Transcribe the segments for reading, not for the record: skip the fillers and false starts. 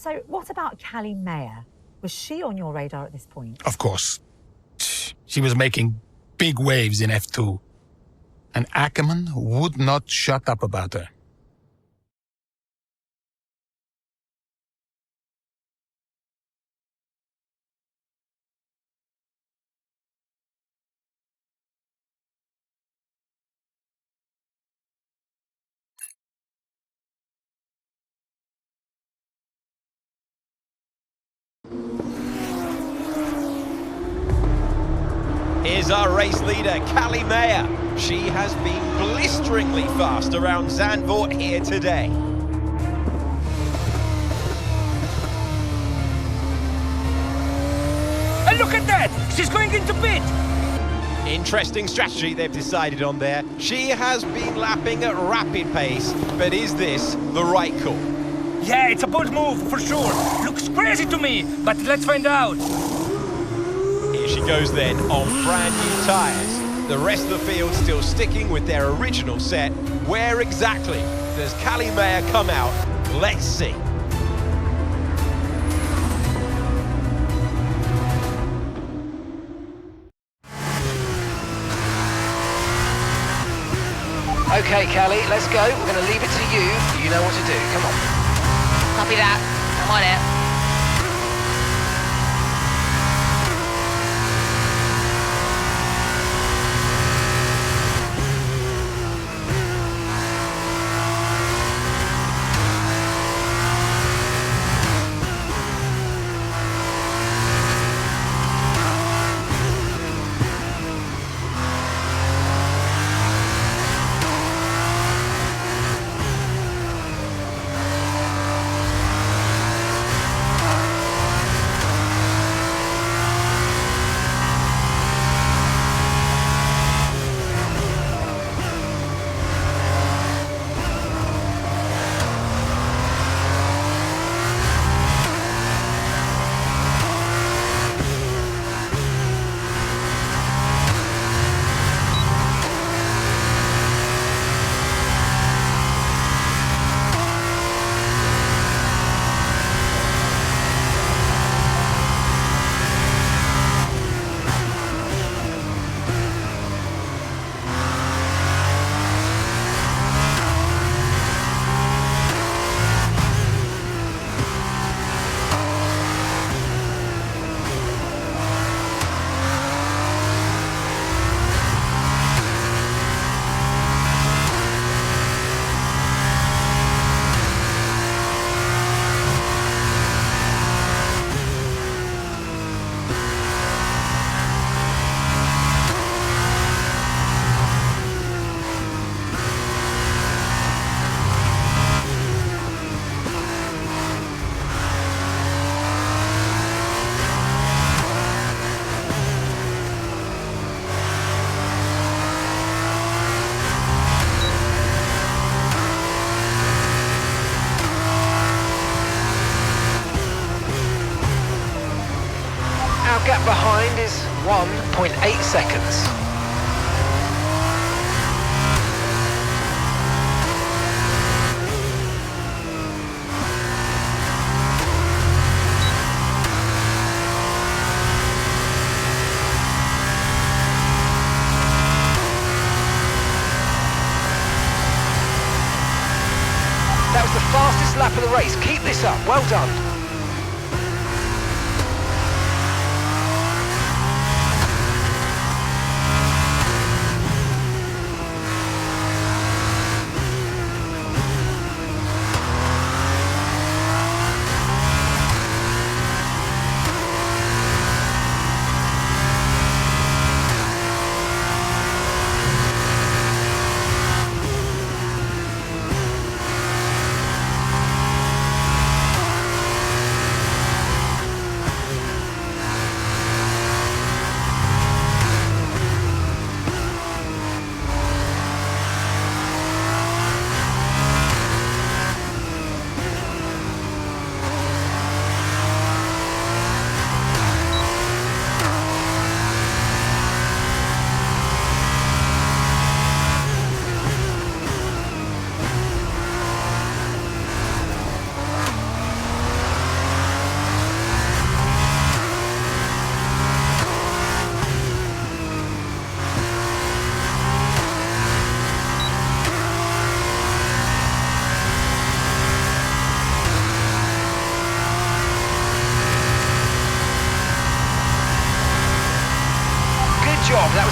So what about Callie Mayer? Was she on your radar at this point? Of course. She was making big waves in F2. And Ackerman would not shut up about her. Here's our race leader, Callie Mayer. She has been blisteringly fast around Zandvoort here today. And look at that! She's going into pit! Interesting strategy they've decided on there. She has been lapping at rapid pace, but is this the right call? Yeah, it's a bold move, for sure. Looks crazy to me, but let's find out. Here she goes then, on brand new tyres. The rest of the field still sticking with their original set. Where exactly does Callie Mayer come out? Let's see. Okay, Callie, let's go. We're going to leave it to you. You know what to do. Come on. Copy that. I'm on it. Gap behind is 1.8 seconds. That was the fastest lap of the race. Keep this up. Well done.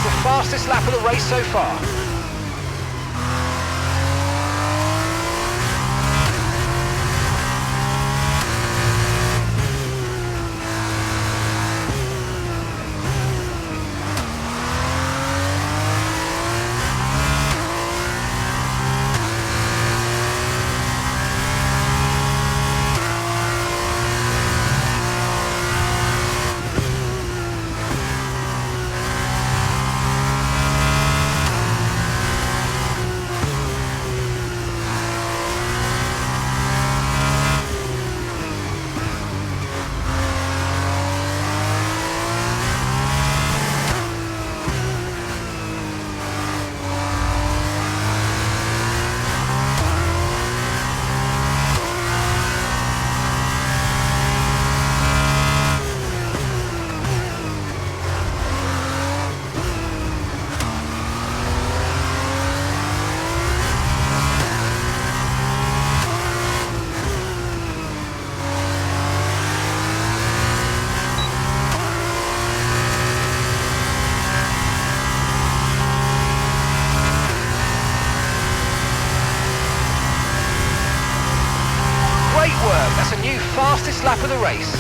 the fastest lap of the race so far. That's a new fastest lap of the race.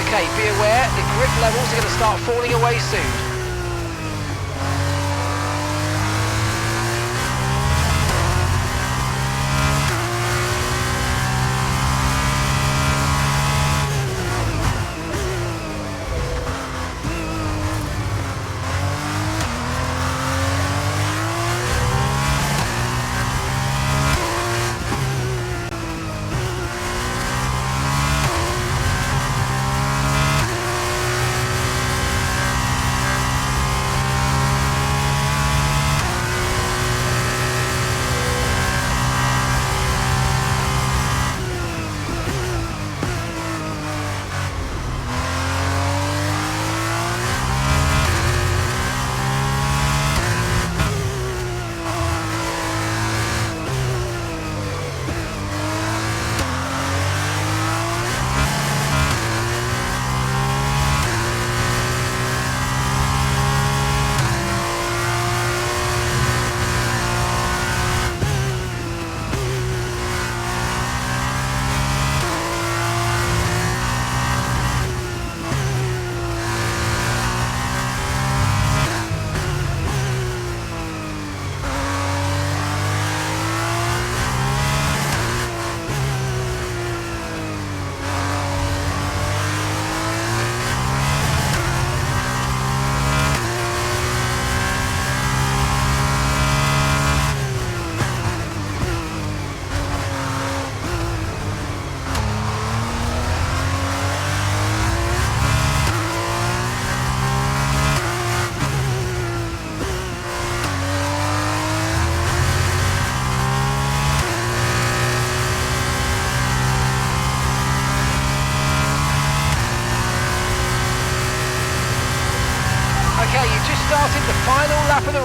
Okay, be aware, the grip levels are going to start falling away soon.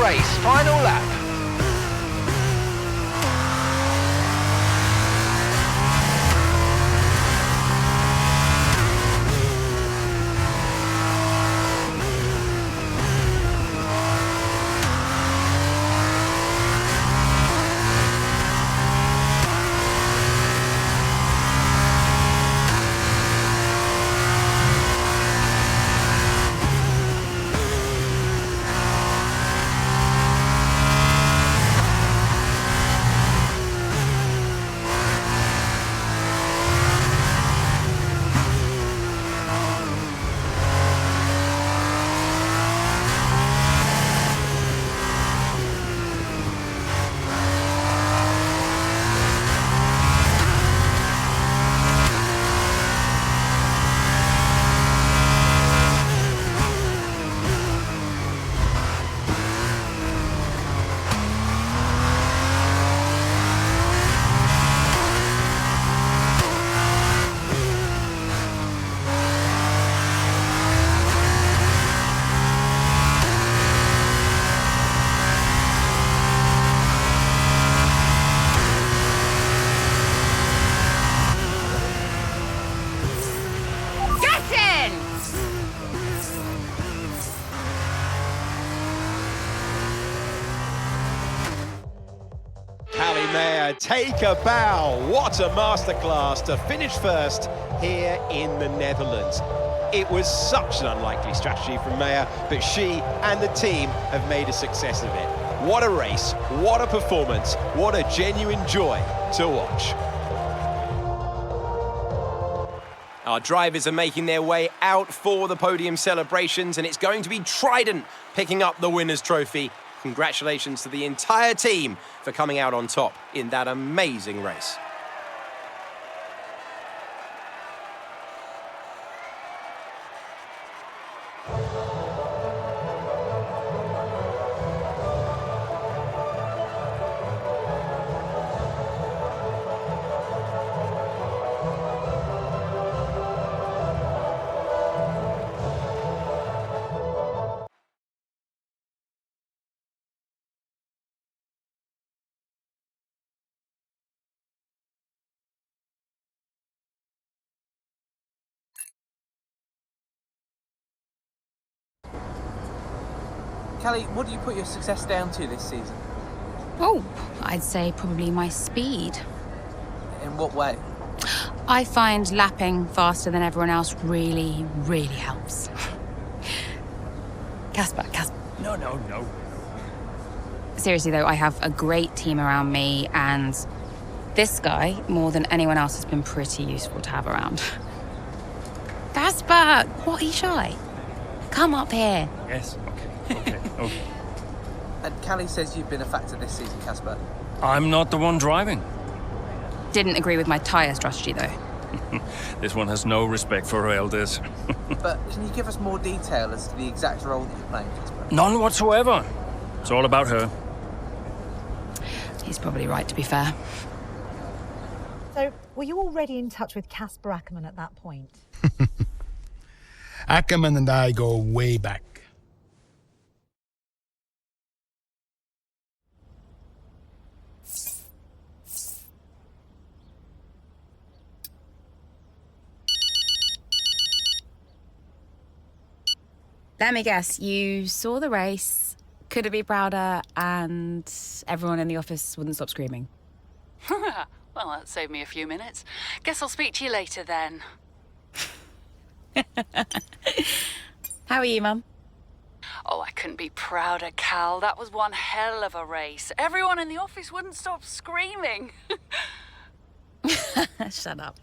race. Final lap. Callie Mayer, take a bow. What a masterclass to finish first here in the Netherlands. It was such an unlikely strategy from Mayer, but she and the team have made a success of it. What a race, what a performance, what a genuine joy to watch. Our drivers are making their way out for the podium celebrations, and it's going to be Trident picking up the winner's trophy. Congratulations to the entire team for coming out on top in that amazing race. Callie, what do you put your success down to this season? Oh, I'd say probably my speed. In what way? I find lapping faster than everyone else really, really helps. Casper. No. Seriously though, I have a great team around me, and this guy, more than anyone else, has been pretty useful to have around. Casper, what are you shy? Come up here. Yes, okay. And Callie says you've been a factor this season, Casper. I'm not the one driving. Didn't agree with my tyre strategy though. This one has no respect for her elders. But can you give us more detail as to the exact role that you're playing, Casper? None whatsoever. It's all about her. He's probably right, to be fair. So, were you already in touch with Casper Ackerman at that point? Ackerman and I go way back. Let me guess, you saw the race, couldn't be prouder, and everyone in the office wouldn't stop screaming. Well, that saved me a few minutes. Guess I'll speak to you later then. How are you, Mum? Oh, I couldn't be prouder, Cal. That was one hell of a race. Everyone in the office wouldn't stop screaming. Shut up.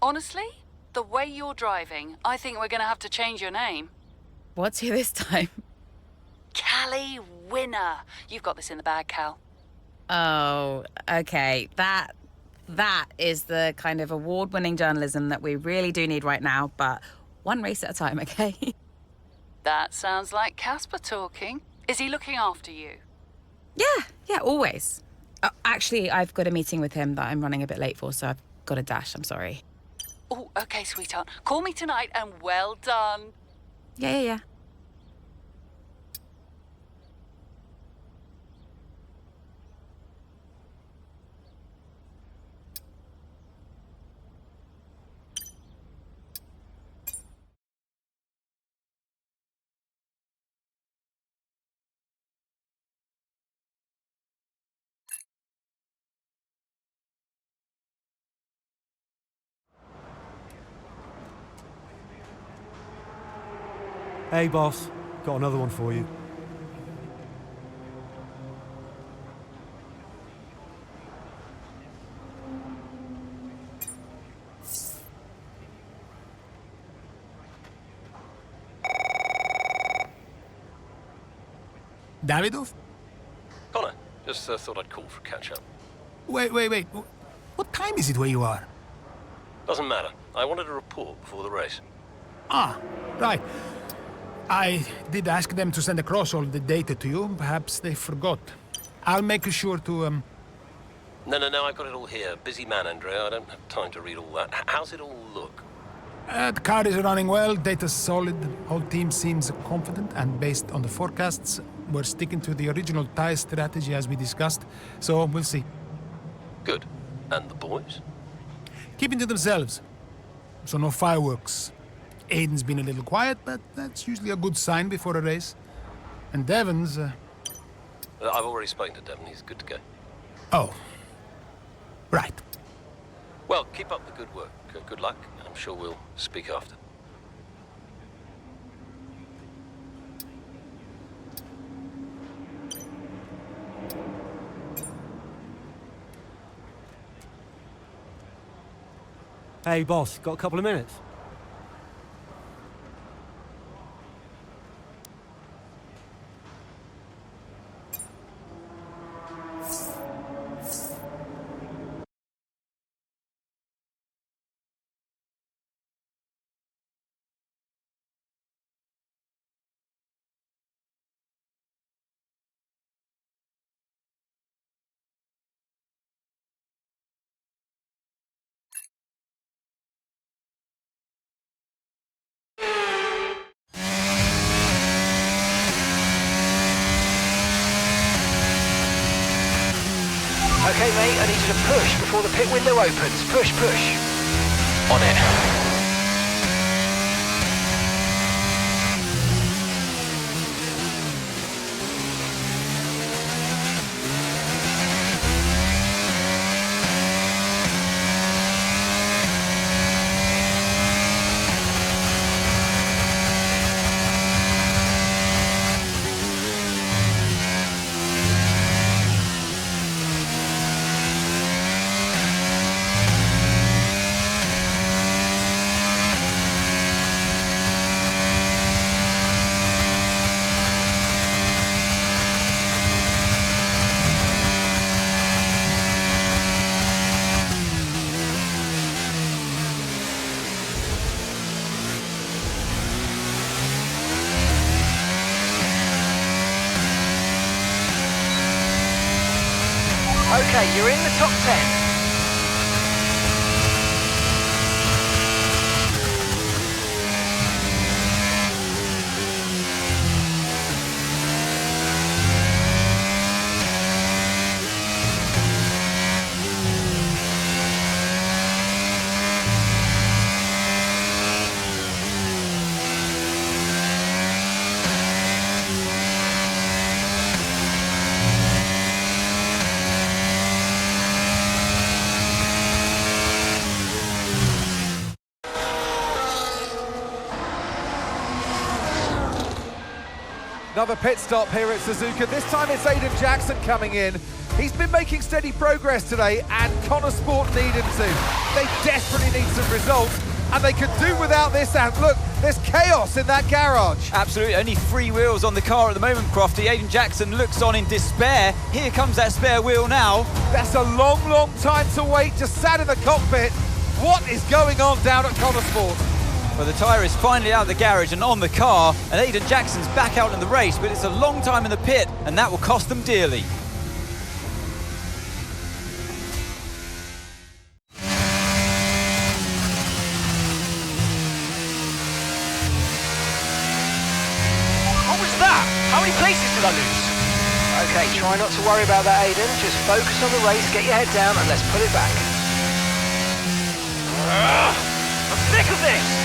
Honestly, the way you're driving, I think we're going to have to change your name. What's here this time? Callie Winner. You've got this in the bag, Cal. Oh, okay. That is the kind of award-winning journalism that we really do need right now, but one race at a time, okay? That sounds like Casper talking. Is he looking after you? Yeah, always. Actually, I've got a meeting with him that I'm running a bit late for, so I've got to dash. I'm sorry. Oh, okay, sweetheart. Call me tonight and well done. Yeah. Hey, boss. Got another one for you. Davidov? Connor, just thought I'd call for a catch-up. Wait. What time is it where you are? Doesn't matter. I wanted a report before the race. Ah, right. I did ask them to send across all the data to you. Perhaps they forgot. I'll make sure to, No, I've got it all here. Busy man, Andrea. I don't have time to read all that. How's it all look? The car is running well, data's solid, whole team seems confident, and based on the forecasts, we're sticking to the original tire strategy as we discussed, so we'll see. Good. And the boys? Keeping to themselves, so no fireworks. Aiden's been a little quiet, but that's usually a good sign before a race. And Devon's, I've already spoken to Devon. He's good to go. Oh. Right. Well, keep up the good work. Good luck. I'm sure we'll speak after. Hey, boss. Got a couple of minutes? Okay, mate, I need you to push before the pit window opens. Push. On it. Okay, you're in the top 10. Another pit stop here at Suzuka. This time it's Aiden Jackson coming in. He's been making steady progress today, and Connor Sport need him to. They desperately need some results, and they could do without this. And look, there's chaos in that garage. Absolutely, only 3 wheels on the car at the moment, Crofty. Aiden Jackson looks on in despair. Here comes that spare wheel now. That's a long time to wait, just sat in the cockpit. What is going on down at Connor Sport? Well, the tyre is finally out of the garage and on the car, and Aiden Jackson's back out in the race, but it's a long time in the pit, and that will cost them dearly. What was that? How many places did I lose? Okay, try not to worry about that, Aiden. Just focus on the race, get your head down, and let's put it back. I'm sick of this!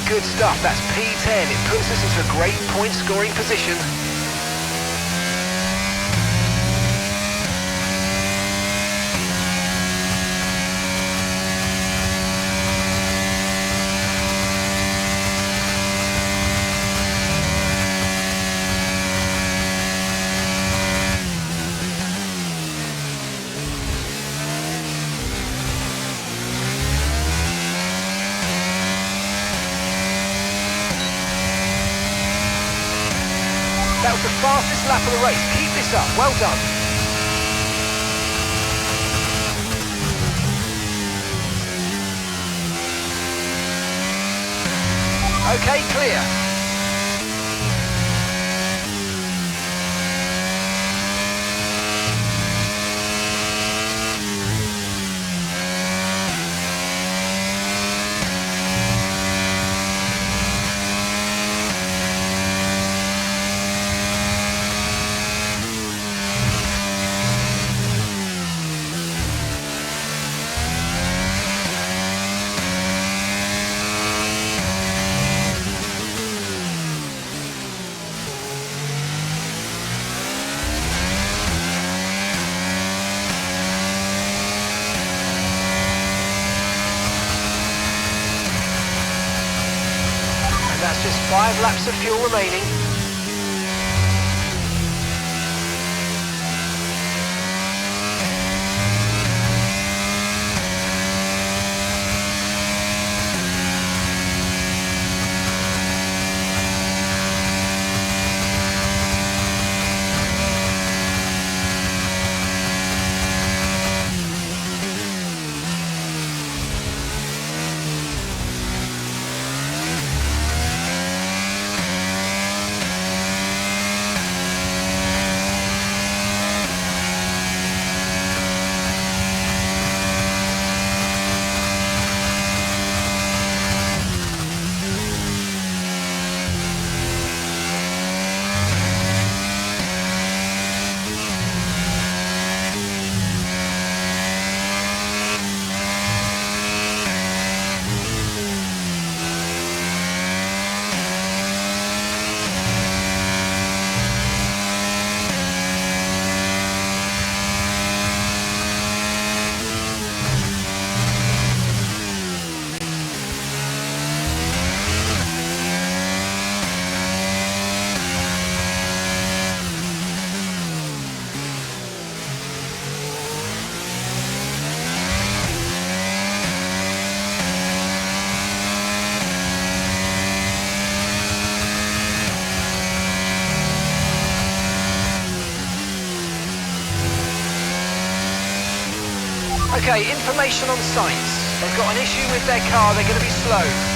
good stuff. That's P10. It puts us into a great point-scoring position. That was the fastest lap of the race. Keep this up. Well done. Okay, clear. That's just 5 laps of fuel remaining. Okay, information on Sainz. They've got an issue with their car, they're going to be slow.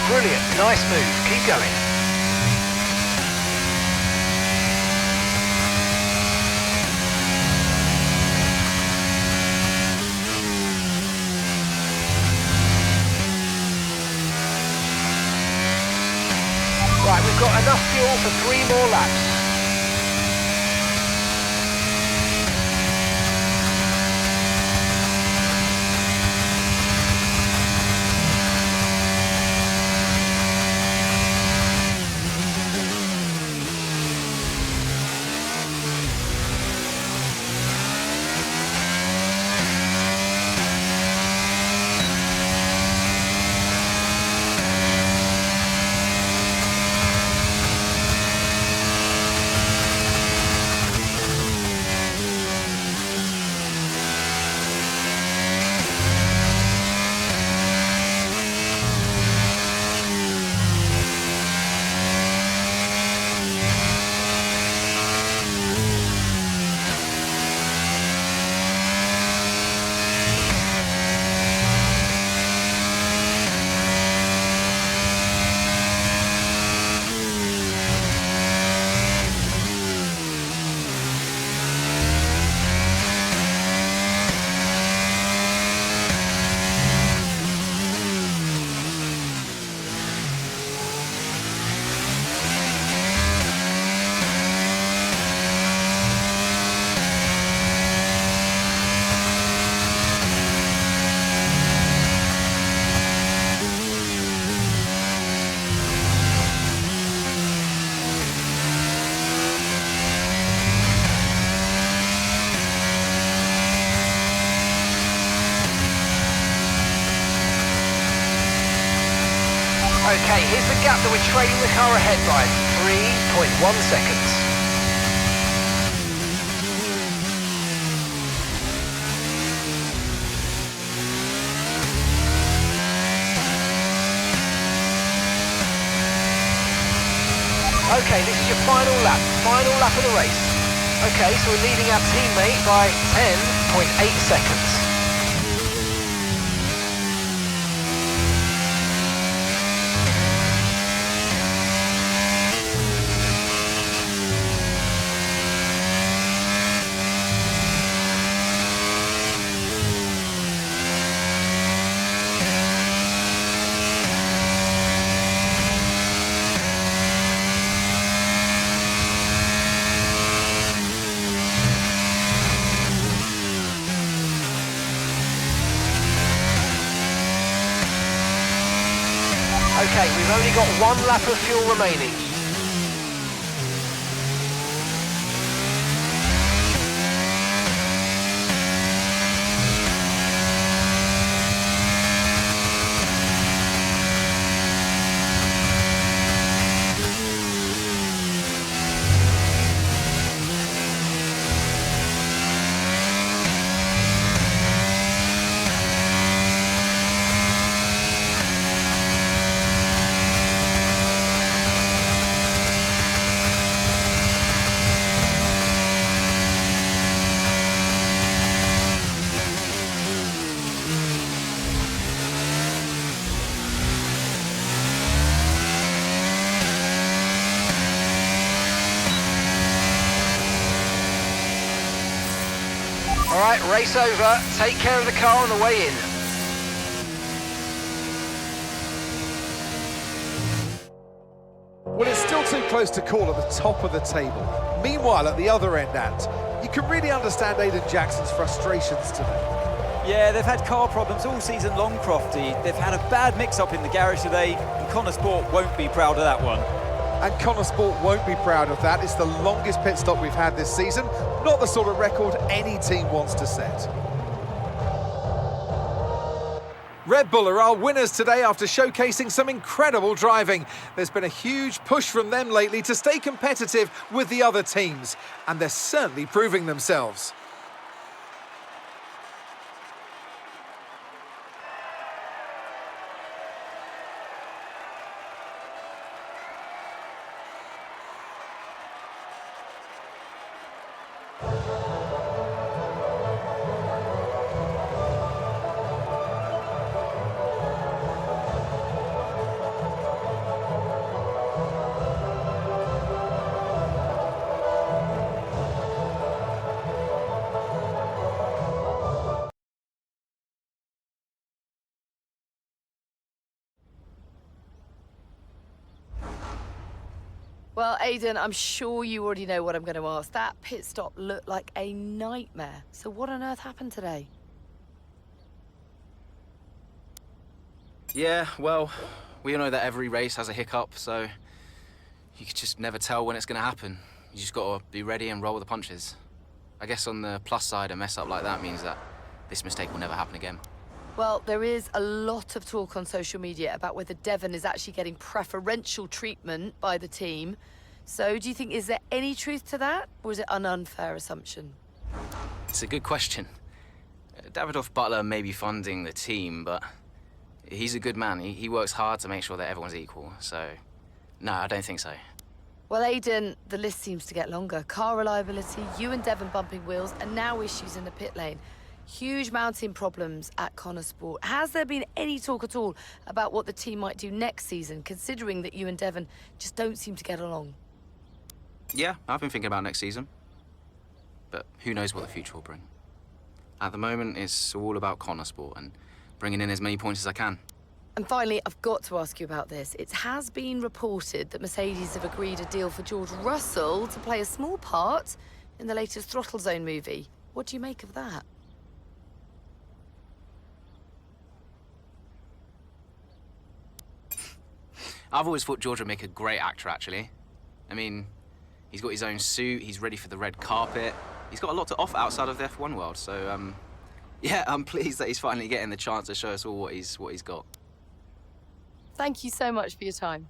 Brilliant, nice move, keep going. Right, we've got enough fuel for 3 more laps. here's the gap that we're trailing the car ahead by. 3.1 seconds. Okay, this is your final lap of the race. Okay, so we're leading our teammate by 10.8 seconds. Okay, we've only got 1 lap of fuel remaining. All right, race over. Take care of the car on the way in. Well, it's still too close to call at the top of the table. Meanwhile, at the other end, Ant, you can really understand Aiden Jackson's frustrations today. Yeah, they've had car problems all season long, Crofty. They've had a bad mix-up in the garage today, and Connor Sport won't be proud of that one. And Connor Sport won't be proud of that. It's the longest pit stop we've had this season. Not the sort of record any team wants to set. Red Bull are our winners today after showcasing some incredible driving. There's been a huge push from them lately to stay competitive with the other teams, and they're certainly proving themselves. Well, Aiden, I'm sure you already know what I'm going to ask. That pit stop looked like a nightmare. So what on earth happened today? Yeah, well, we all know that every race has a hiccup, so you just never tell when it's going to happen. You just got to be ready and roll with the punches. I guess on the plus side, a mess up like that means that this mistake will never happen again. Well, there is a lot of talk on social media about whether Devon is actually getting preferential treatment by the team. So do you think, is there any truth to that, or is it an unfair assumption? It's a good question. Davidoff Butler may be funding the team, but he's a good man. He works hard to make sure that everyone's equal. So, no, I don't think so. Well, Aiden, the list seems to get longer. Car reliability, you and Devon bumping wheels, and now issues in the pit lane. Huge mounting problems at Connor Sport. Has there been any talk at all about what the team might do next season, considering that you and Devon just don't seem to get along? Yeah, I've been thinking about next season. But who knows what the future will bring. At the moment, it's all about Connor Sport and bringing in as many points as I can. And finally, I've got to ask you about this. It has been reported that Mercedes have agreed a deal for George Russell to play a small part in the latest Throttle Zone movie. What do you make of that? I've always thought George would make a great actor, actually. I mean, he's got his own suit, he's ready for the red carpet. He's got a lot to offer outside of the F1 world, so, yeah, I'm pleased that he's finally getting the chance to show us all what he's got. Thank you so much for your time.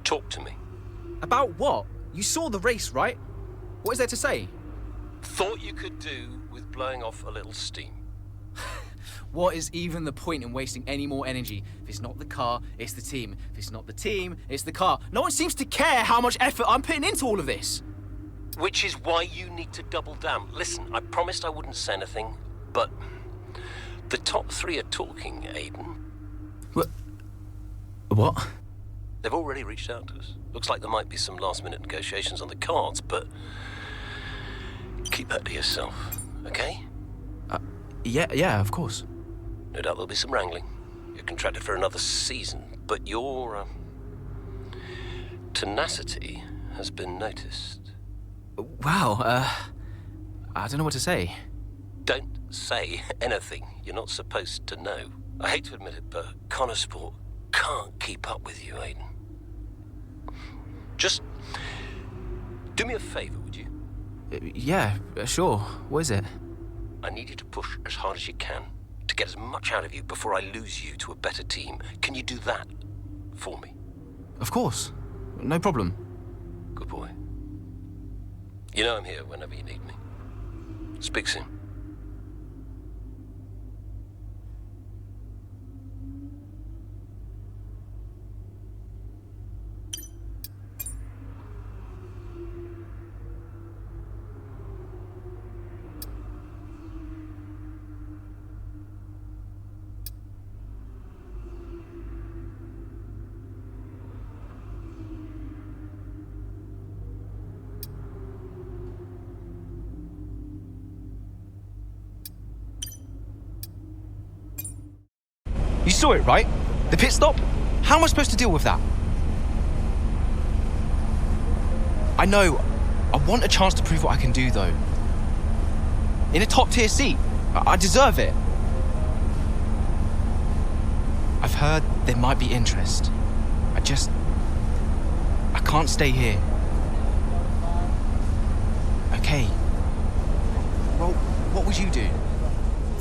Talk to me. About what? You saw the race, right? What is there to say? Thought you could do with blowing off a little steam. What is even the point in wasting any more energy? If it's not the car, it's the team. If it's not the team, it's the car. No one seems to care how much effort I'm putting into all of this. Which is why you need to double down. Listen, I promised I wouldn't say anything, but the top three are talking, Aiden. What? They've already reached out to us. Looks like there might be some last-minute negotiations on the cards, but keep that to yourself, okay? Yeah, of course. No doubt there'll be some wrangling. You're contracted for another season, but your tenacity has been noticed. Wow, I don't know what to say. Don't say anything you're not supposed to know. I hate to admit it, but Connor Sport can't keep up with you, Aiden. Just do me a favor, would you? Yeah, sure. What is it? I need you to push as hard as you can to get as much out of you before I lose you to a better team. Can you do that for me? Of course. No problem. Good boy. You know I'm here whenever you need me. Speak soon. You saw it, right? The pit stop? How am I supposed to deal with that? I know. I want a chance to prove what I can do, though. In a top-tier seat. I deserve it. I've heard there might be interest. I can't stay here. Okay. Well, what would you do?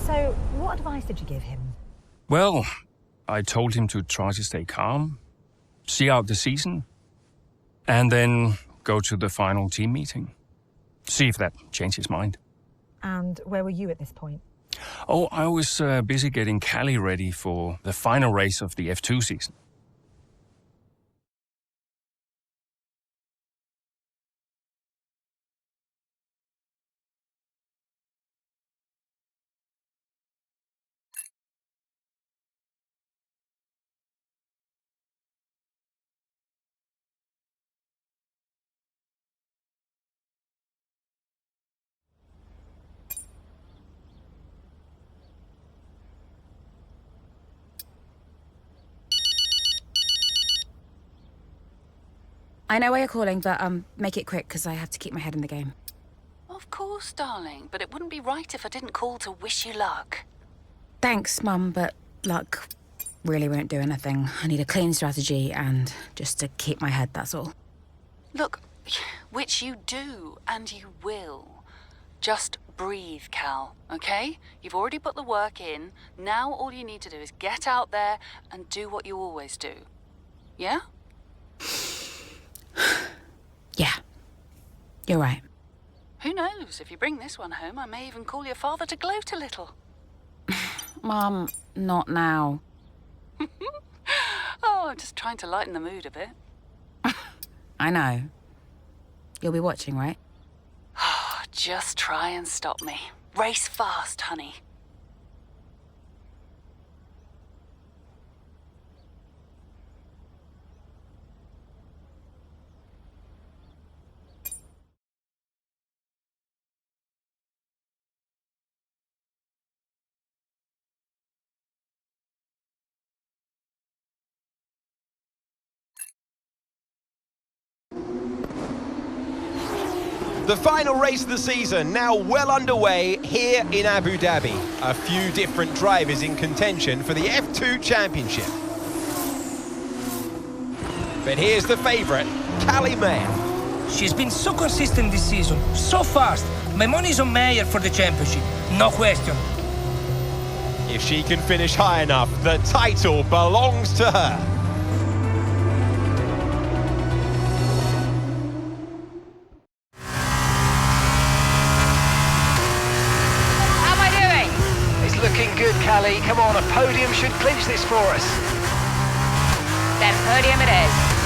So, what advice did you give him? Well, I told him to try to stay calm, see out the season, and then go to the final team meeting. See if that changed his mind. And where were you at this point? Oh, I was busy getting Callie ready for the final race of the F2 season. I know why you're calling, but make it quick because I have to keep my head in the game. Of course, darling, but it wouldn't be right if I didn't call to wish you luck. Thanks, Mum, but luck really won't do anything. I need a clean strategy and just to keep my head, that's all. Look, which you do, and you will. Just breathe, Cal, okay? You've already put the work in. Now all you need to do is get out there and do what you always do. Yeah? Yeah, you're right. Who knows? If you bring this one home, I may even call your father to gloat a little. Mum, not now. Oh, I'm just trying to lighten the mood a bit. I know. You'll be watching, right? Just try and stop me. Race fast, honey. The final race of the season now well underway here in Abu Dhabi. A few different drivers in contention for the F2 Championship. But here's the favourite, Callie Mayer. She's been so consistent this season, so fast. My money's on Mayer for the championship, no question. If she can finish high enough, the title belongs to her. How am I doing? It's looking good, Callie. Come on, a podium should clinch this for us. Then podium it is.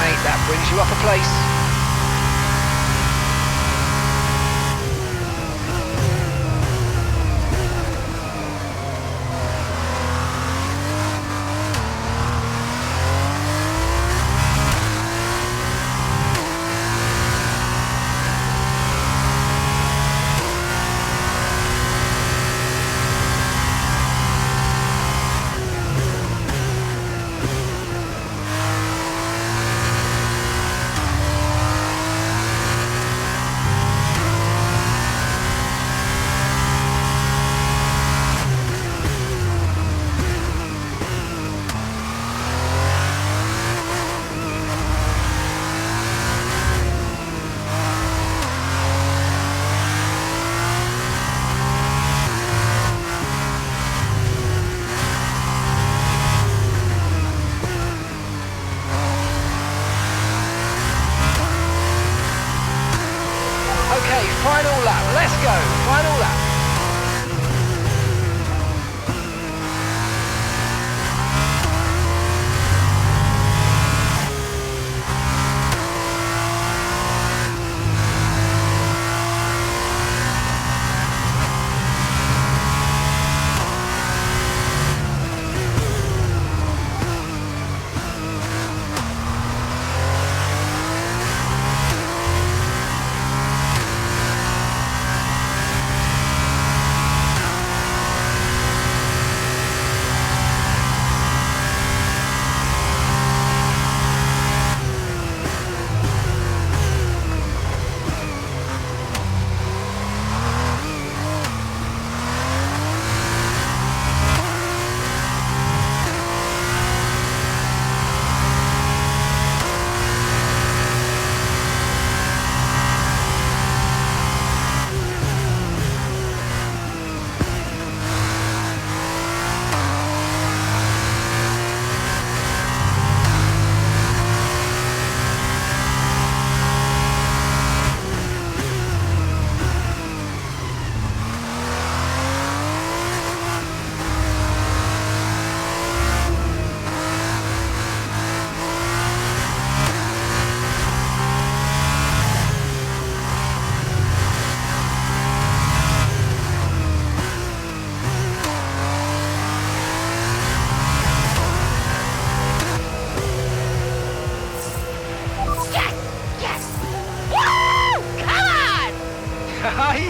mate. That brings you up a place. Final lap, let's go, final lap.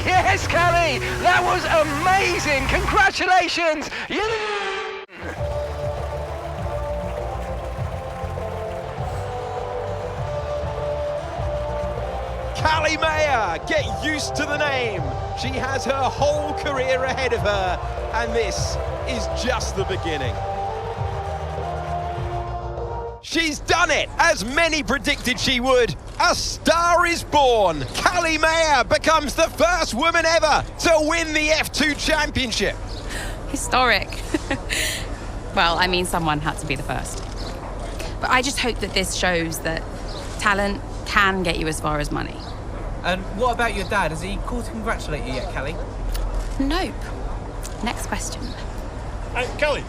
Yes, Callie! That was amazing! Congratulations! Callie Mayer, get used to the name. She has her whole career ahead of her, and this is just the beginning. She's done it, as many predicted she would. A star is born. Callie Mayer becomes the first woman ever to win the F2 Championship. Historic. Well, I mean, someone had to be the first. But I just hope that this shows that talent can get you as far as money. And what about your dad? Has he called to congratulate you yet, Callie? Nope. Next question. Callie,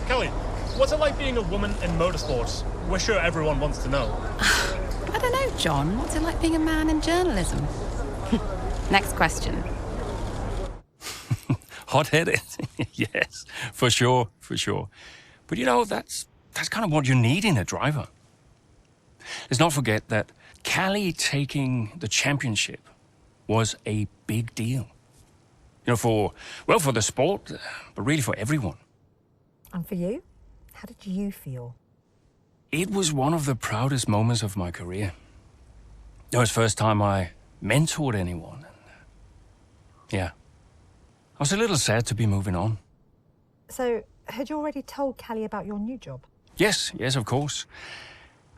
what's it like being a woman in motorsports? We're sure everyone wants to know. I don't know, John. What's it like being a man in journalism? Next question. Hot-headed? Yes, for sure. But you know, that's kind of what you need in a driver. Let's not forget that Callie taking the championship was a big deal. You know, for the sport, but really for everyone. And for you? How did you feel? It was one of the proudest moments of my career. It was the first time I mentored anyone. Yeah. I was a little sad to be moving on. So, had you already told Callie about your new job? Yes, of course.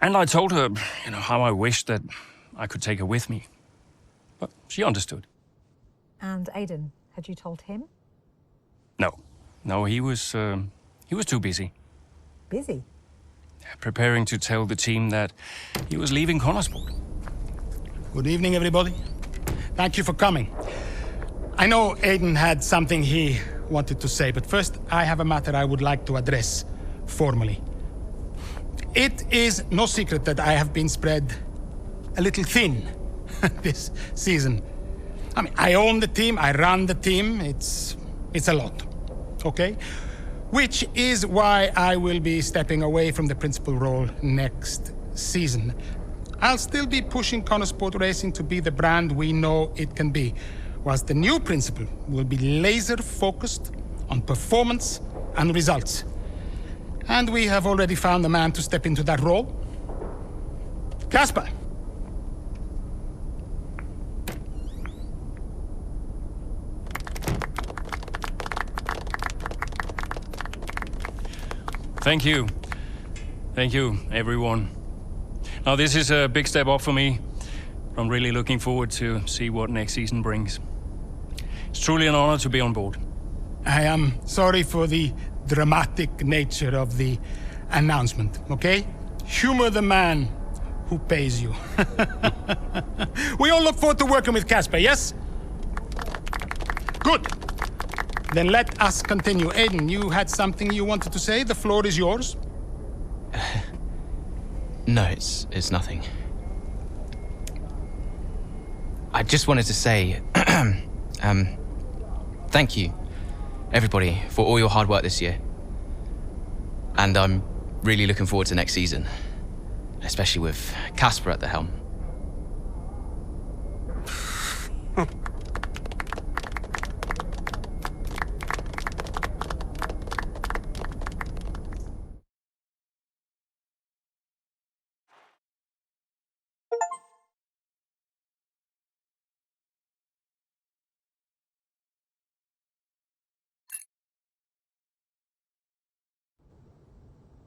And I told her, how I wished that I could take her with me. But she understood. And Aiden, had you told him? No, he was too busy. Busy? Preparing to tell the team that he was leaving Connorsport. Good evening, everybody. Thank you for coming. I know Aiden had something he wanted to say, but first I have a matter I would like to address formally. It is no secret that I have been spread a little thin this season. I mean, I own the team, I run the team. It's a lot, okay? Which is why I will be stepping away from the principal role next season. I'll still be pushing Connosport Racing to be the brand we know it can be, whilst the new principal will be laser-focused on performance and results. And we have already found the man to step into that role. Casper. Thank you. Thank you, everyone. Now, this is a big step up for me. I'm really looking forward to see what next season brings. It's truly an honor to be on board. I am sorry for the dramatic nature of the announcement, okay? Humor the man who pays you. We all look forward to working with Casper, yes? Good. Then let us continue. Aiden, you had something you wanted to say? The floor is yours. No, it's nothing. I just wanted to say, thank you, everybody, for all your hard work this year. And I'm really looking forward to next season, especially with Casper at the helm.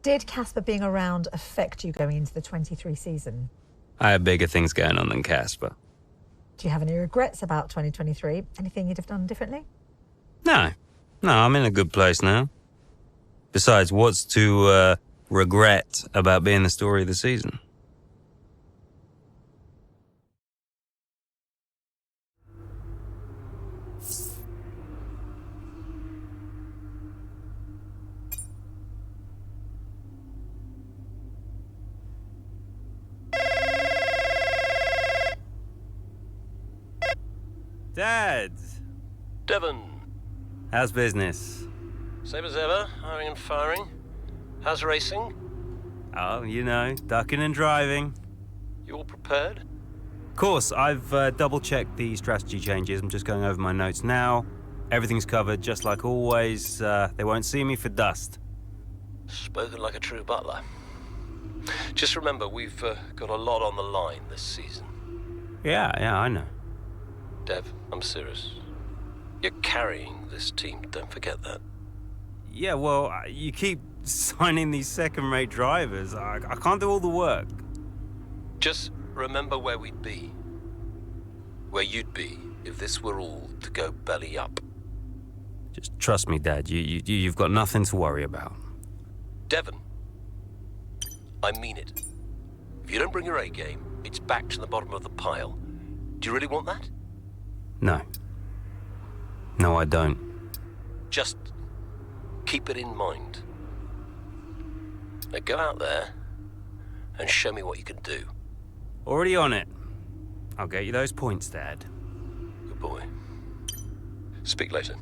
Did Casper being around affect you going into the 23 season? I have bigger things going on than Casper. Do you have any regrets about 2023? Anything you'd have done differently? No, I'm in a good place now. Besides, what's to regret about being the story of the season? Dad! Devon! How's business? Same as ever, hiring and firing. How's racing? Oh, you know, ducking and driving. You all prepared? Of course, I've double-checked the strategy changes. I'm just going over my notes now. Everything's covered, just like always. They won't see me for dust. Spoken like a true butler. Just remember, we've got a lot on the line this season. Yeah, I know. Dev, I'm serious. You're carrying this team, don't forget that. Yeah, well, you keep signing these second-rate drivers. I can't do all the work. Just remember where we'd be. Where you'd be if this were all to go belly up. Just trust me, Dad. You've got nothing to worry about. Devon, I mean it. If you don't bring your A game, it's back to the bottom of the pile. Do you really want that? No, I don't. Just keep it in mind. Now go out there and show me what you can do. Already on it. I'll get you those points, Dad. Good boy. Speak later.